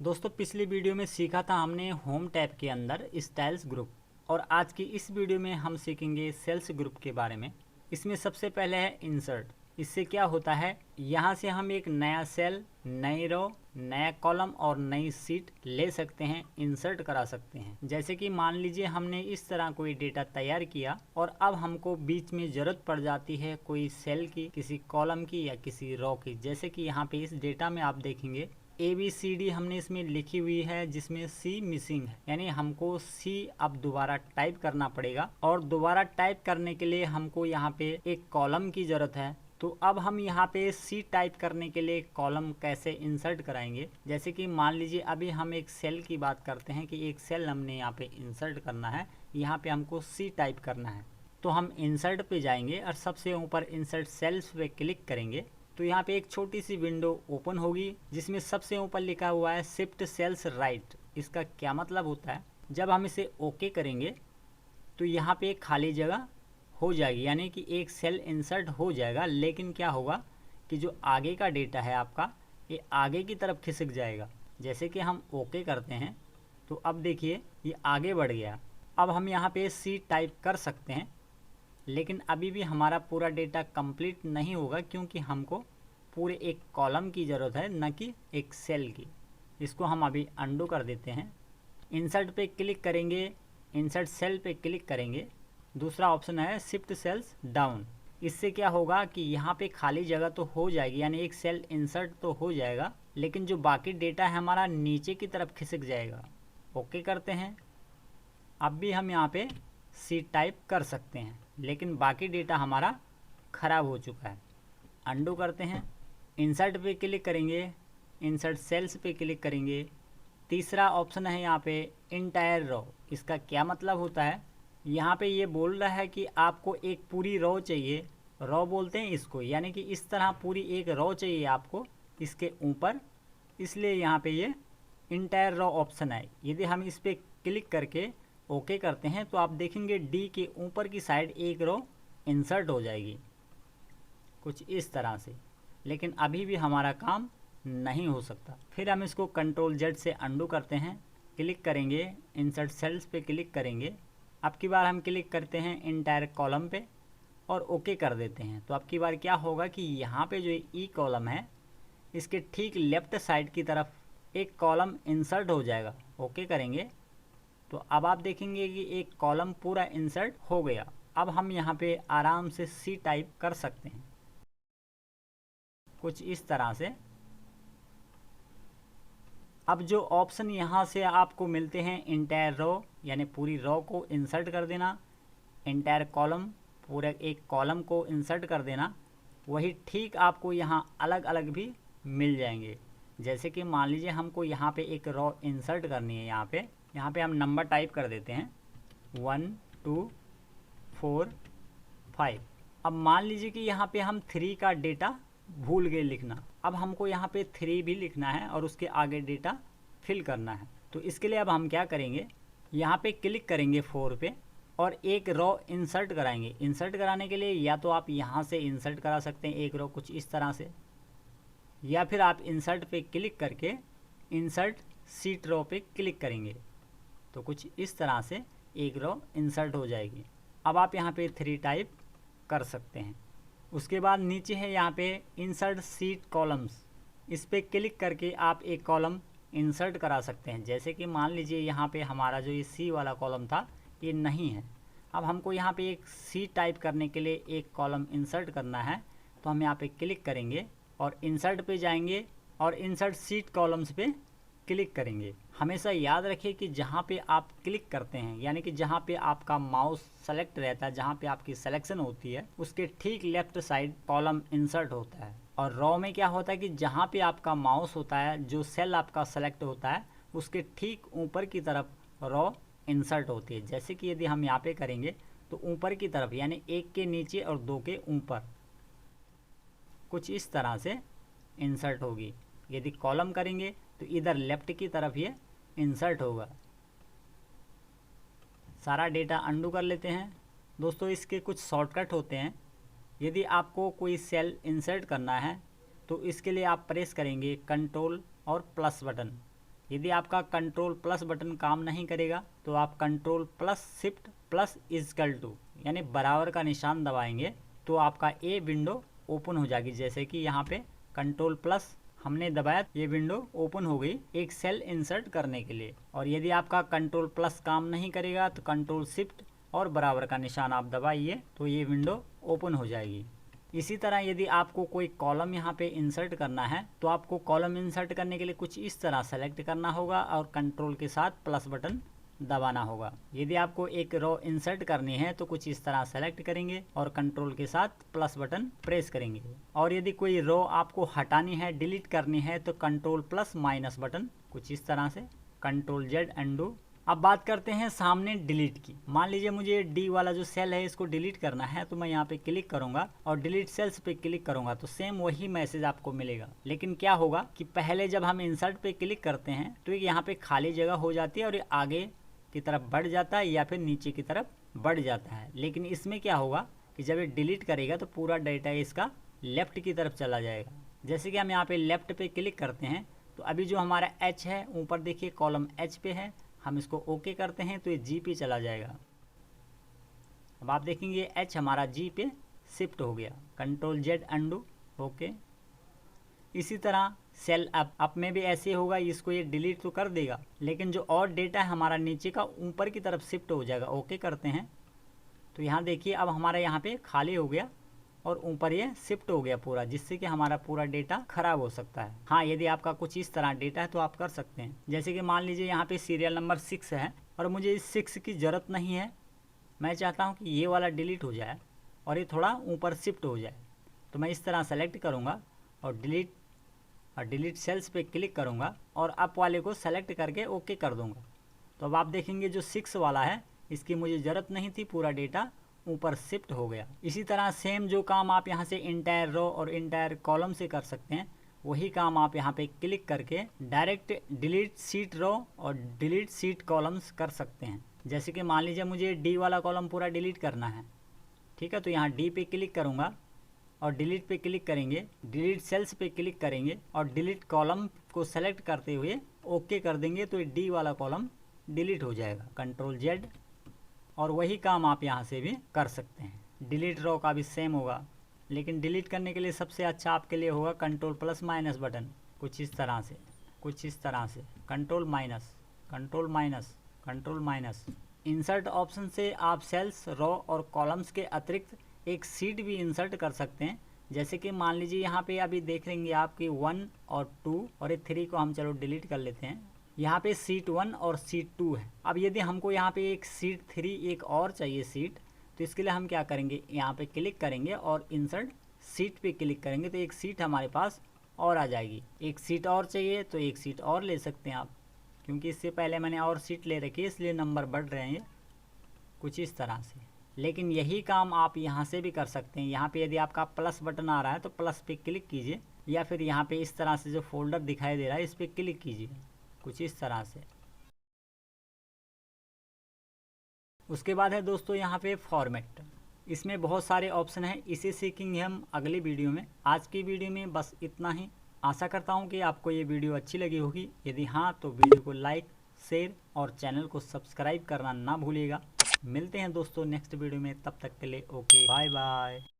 दोस्तों पिछली वीडियो में सीखा था हमने होम टैब के अंदर स्टाइल्स ग्रुप, और आज की इस वीडियो में हम सीखेंगे सेल्स ग्रुप के बारे में। इसमें सबसे पहले है इंसर्ट। इससे क्या होता है, यहाँ से हम एक नया सेल, नई रो, नया कॉलम और नई सीट ले सकते हैं, इंसर्ट करा सकते हैं। जैसे कि मान लीजिए हमने इस तरह कोई डेटा तैयार किया और अब हमको बीच में जरूरत पड़ जाती है कोई सेल की, किसी कॉलम की या किसी रो की। जैसे कि यहाँ पे इस डेटा में आप देखेंगे ABCD हमने इसमें लिखी हुई है, जिसमें C मिसिंग है, यानी हमको C अब दोबारा टाइप करना पड़ेगा। और दोबारा टाइप करने के लिए हमको यहाँ पे एक कॉलम की ज़रूरत है। तो अब हम यहाँ पे C टाइप करने के लिए कॉलम कैसे इंसर्ट कराएंगे। जैसे कि मान लीजिए अभी हम एक सेल की बात करते हैं कि एक सेल हमने यहाँ पे इंसर्ट करना है, यहाँ पे हमको C टाइप करना है। तो हम इंसर्ट पे जाएंगे और सबसे ऊपर इंसर्ट सेल्स पे क्लिक करेंगे तो यहाँ पे एक छोटी सी विंडो ओपन होगी, जिसमें सबसे ऊपर लिखा हुआ है शिफ्ट सेल्स राइट। इसका क्या मतलब होता है, जब हम इसे ओके करेंगे तो यहाँ पे एक खाली जगह हो जाएगी, यानी कि एक सेल इंसर्ट हो जाएगा। लेकिन क्या होगा कि जो आगे का डेटा है आपका, ये आगे की तरफ खिसक जाएगा। जैसे कि हम ओके करते हैं तो अब देखिए ये आगे बढ़ गया। अब हम यहाँ पे C टाइप कर सकते हैं, लेकिन अभी भी हमारा पूरा डेटा कंप्लीट नहीं होगा, क्योंकि हमको पूरे एक कॉलम की ज़रूरत है, न कि एक सेल की। इसको हम अभी अंडू कर देते हैं। इंसर्ट पे क्लिक करेंगे, इंसर्ट सेल पे क्लिक करेंगे, दूसरा ऑप्शन है शिफ्ट सेल्स डाउन। इससे क्या होगा कि यहाँ पे खाली जगह तो हो जाएगी, यानी एक सेल इंसर्ट तो हो जाएगा, लेकिन जो बाकी डेटा है हमारा नीचे की तरफ खिसक जाएगा। ओके करते हैं। अब भी हम यहाँ पे C टाइप कर सकते हैं, लेकिन बाकी डेटा हमारा ख़राब हो चुका है। अंडू करते हैं, इंसर्ट पे क्लिक करेंगे, इंसर्ट सेल्स पे क्लिक करेंगे, तीसरा ऑप्शन है यहाँ पे इंटायर रो। इसका क्या मतलब होता है, यहाँ पे ये बोल रहा है कि आपको एक पूरी रो चाहिए, रो बोलते हैं इसको, यानी कि इस तरह पूरी एक रो चाहिए आपको इसके ऊपर, इसलिए यहाँ पे ये इंटायर रो ऑप्शन है। यदि हम इस पर क्लिक करके ओके करते हैं तो आप देखेंगे D के ऊपर की साइड एक रो इंसर्ट हो जाएगी, कुछ इस तरह से। लेकिन अभी भी हमारा काम नहीं हो सकता। फिर हम इसको कंट्रोल Z से अंडू करते हैं, क्लिक करेंगे, इंसर्ट सेल्स पे क्लिक करेंगे। अब की बार हम क्लिक करते हैं इंटायर कॉलम पे और ओके कर देते हैं। तो अब की बार क्या होगा कि यहाँ पे जो E कॉलम है, इसके ठीक लेफ्ट साइड की तरफ एक कॉलम इंसर्ट हो जाएगा। ओके करेंगे तो अब आप देखेंगे कि एक कॉलम पूरा इंसर्ट हो गया। अब हम यहाँ पे आराम से C टाइप कर सकते हैं, कुछ इस तरह से। अब जो ऑप्शन यहाँ से आपको मिलते हैं, इंटायर रो यानी पूरी रो को इंसर्ट कर देना, इंटायर कॉलम पूरे एक कॉलम को इंसर्ट कर देना, वही ठीक आपको यहाँ अलग अलग भी मिल जाएंगे। जैसे कि मान लीजिए हमको यहाँ पे एक रो इंसर्ट करनी है, यहाँ पे हम नंबर टाइप कर देते हैं 1 2 4 5। अब मान लीजिए कि यहाँ पे हम 3 का डेटा भूल गए लिखना। अब हमको यहाँ पे 3 भी लिखना है और उसके आगे डेटा फिल करना है। तो इसके लिए अब हम क्या करेंगे, यहाँ पे क्लिक करेंगे 4 पे और एक रो इंसर्ट कराएंगे। इंसर्ट कराने के लिए या तो आप यहाँ से इंसर्ट करा सकते हैं एक रो कुछ इस तरह से, या फिर आप इंसर्ट पे क्लिक करके इंसर्ट सीट रो पे क्लिक करेंगे तो कुछ इस तरह से एक रो इंसर्ट हो जाएगी। अब आप यहाँ पे 3 टाइप कर सकते हैं। उसके बाद नीचे है यहाँ पे इंसर्ट सीट कॉलम्स, इस पर क्लिक करके आप एक कॉलम इंसर्ट करा सकते हैं। जैसे कि मान लीजिए यहाँ पे हमारा जो ये C वाला कॉलम था ये नहीं है। अब हमको यहाँ पे एक C टाइप करने के लिए एक कॉलम इंसर्ट करना है, तो हम यहाँ पे क्लिक करेंगे और इंसर्ट पे जाएंगे और इंसर्ट सीट कॉलम्स पे क्लिक करेंगे। हमेशा याद रखिए कि जहाँ पे आप क्लिक करते हैं, यानी कि जहाँ पे आपका माउस सेलेक्ट रहता है, जहाँ पे आपकी सिलेक्शन होती है, उसके ठीक लेफ्ट साइड कॉलम इंसर्ट होता है। और रो में क्या होता है कि जहाँ पे आपका माउस होता है, जो सेल आपका सेलेक्ट होता है, उसके ठीक ऊपर की तरफ रो इंसर्ट होती है। जैसे कि यदि हम यहाँ पे करेंगे तो ऊपर की तरफ, यानी 1 के नीचे और 2 के ऊपर, कुछ इस तरह से इंसर्ट होगी। यदि कॉलम करेंगे तो इधर लेफ्ट की तरफ ये इंसर्ट होगा। सारा डेटा अंडू कर लेते हैं। दोस्तों इसके कुछ शॉर्टकट होते हैं। यदि आपको कोई सेल इंसर्ट करना है तो इसके लिए आप प्रेस करेंगे कंट्रोल और प्लस बटन। यदि आपका कंट्रोल प्लस बटन काम नहीं करेगा तो आप control plus shift plus equal to यानी बराबर का निशान दबाएंगे तो आपका ये विंडो ओपन हो जाएगी। जैसे कि यहाँ पे कंट्रोल प्लस हमने दबाया, ये विंडो ओपन हो गई एक सेल इंसर्ट करने के लिए। और यदि आपका कंट्रोल प्लस काम नहीं करेगा तो कंट्रोल शिफ्ट और बराबर का निशान आप दबाइए तो ये विंडो ओपन हो जाएगी। इसी तरह यदि आपको कोई कॉलम यहाँ पे इंसर्ट करना है तो आपको कॉलम इंसर्ट करने के लिए कुछ इस तरह सेलेक्ट करना होगा और कंट्रोल के साथ प्लस बटन दबाना होगा। यदि आपको एक रो इंसर्ट करनी है तो कुछ इस तरह सेलेक्ट करेंगे और कंट्रोल के साथ प्लस बटन प्रेस करेंगे। और यदि कोई रो आपको हटानी है, डिलीट करनी है तो कंट्रोल प्लस माइनस बटन कुछ इस तरह से, कंट्रोल जेड अंडू। अब बात करते हैं सामने डिलीट की। मान लीजिए मुझे डी वाला जो सेल है इसको डिलीट करना है तो मैं यहाँ पे क्लिक करूंगा और डिलीट सेल्स पे क्लिक करूंगा तो सेम वही मैसेज आपको मिलेगा। लेकिन क्या होगा कि पहले जब हम इंसर्ट पे क्लिक करते हैं तो यहाँ पे खाली जगह हो जाती है और ये आगे की तरफ बढ़ जाता है या फिर नीचे की तरफ बढ़ जाता है। लेकिन इसमें क्या होगा कि जब ये डिलीट करेगा तो पूरा डाटा इसका लेफ्ट की तरफ चला जाएगा। जैसे कि हम यहाँ पे लेफ्ट पे क्लिक करते हैं तो अभी जो हमारा एच है ऊपर देखिए कॉलम एच पे है, हम इसको ओके करते हैं तो ये जी पे चला जाएगा। अब आप देखेंगे एच हमारा जी पे शिफ्ट हो गया, कंट्रोल जेड अंडू ओके। इसी तरह सेल अप में भी ऐसे होगा, इसको ये डिलीट तो कर देगा लेकिन जो और डेटा है हमारा नीचे का ऊपर की तरफ शिफ्ट हो जाएगा। ओके करते हैं तो यहाँ देखिए अब हमारा यहाँ पे खाली हो गया और ऊपर ये शिफ्ट हो गया पूरा, जिससे कि हमारा पूरा डेटा खराब हो सकता है। हाँ, यदि आपका कुछ इस तरह डेटा है तो आप कर सकते हैं। जैसे कि मान लीजिए यहाँ पे सीरियल नंबर 6 है और मुझे इस 6 की ज़रूरत नहीं है, मैं चाहता हूँ कि ये वाला डिलीट हो जाए और ये थोड़ा ऊपर शिफ्ट हो जाए। तो मैं इस तरह सेलेक्ट करूँगा और डिलीट सेल्स पे क्लिक करूँगा और अप वाले को सेलेक्ट करके ओके कर दूँगा। तो अब आप देखेंगे जो 6 वाला है इसकी मुझे ज़रूरत नहीं थी, पूरा डेटा ऊपर शिफ्ट हो गया। इसी तरह सेम जो काम आप यहाँ से इंटायर रो और इंटायर कॉलम से कर सकते हैं वही काम आप यहाँ पे क्लिक करके डायरेक्ट डिलीट सीट रो और डिलीट सीट कॉलम्स कर सकते हैं। जैसे कि मान लीजिए मुझे डी वाला कॉलम पूरा डिलीट करना है, ठीक है, तो यहाँ डी पे क्लिक करूँगा और डिलीट पे क्लिक करेंगे, डिलीट सेल्स पे क्लिक करेंगे और डिलीट कॉलम को सेलेक्ट करते हुए ओके कर देंगे तो ये डी वाला कॉलम डिलीट हो जाएगा, कंट्रोल जेड। और वही काम आप यहाँ से भी कर सकते हैं। डिलीट रो का भी सेम होगा, लेकिन डिलीट करने के लिए सबसे अच्छा आपके लिए होगा कंट्रोल प्लस माइनस बटन, कुछ इस तरह से control minus control minus control minus. Insert option से आप सेल्स, रो और कॉलम्स के अतिरिक्त एक सीट भी इंसर्ट कर सकते हैं। जैसे कि मान लीजिए यहाँ पे अभी देख लेंगे आपकी 1 और 2 और ये 3 को हम चलो डिलीट कर लेते हैं। यहाँ पे सीट 1 और सीट 2 है। अब यदि हमको यहाँ पे एक सीट 3 एक और चाहिए सीट, तो इसके लिए हम क्या करेंगे, यहाँ पे क्लिक करेंगे और इंसर्ट सीट पे क्लिक करेंगे तो एक सीट हमारे पास और आ जाएगी। एक सीट और चाहिए तो एक सीट और ले सकते हैं आप, क्योंकि इससे पहले मैंने और सीट ले रखी है इसलिए नंबर बढ़ रहे हैं कुछ इस तरह से। लेकिन यही काम आप यहाँ से भी कर सकते हैं। यहाँ पे यदि आपका प्लस बटन आ रहा है तो प्लस पे क्लिक कीजिए या फिर यहाँ पे इस तरह से जो फोल्डर दिखाई दे रहा है इस पर क्लिक कीजिए कुछ इस तरह से। उसके बाद है दोस्तों यहाँ पे फॉर्मेट, इसमें बहुत सारे ऑप्शन हैं, इसे सीखेंगे हम अगली वीडियो में। आज की वीडियो में बस इतना ही। आशा करता हूँ कि आपको ये वीडियो अच्छी लगी होगी। यदि हाँ तो वीडियो को लाइक, शेयर और चैनल को सब्सक्राइब करना ना भूलिएगा। मिलते हैं दोस्तों नेक्स्ट वीडियो में, तब तक के लिए ओके बाय बाय।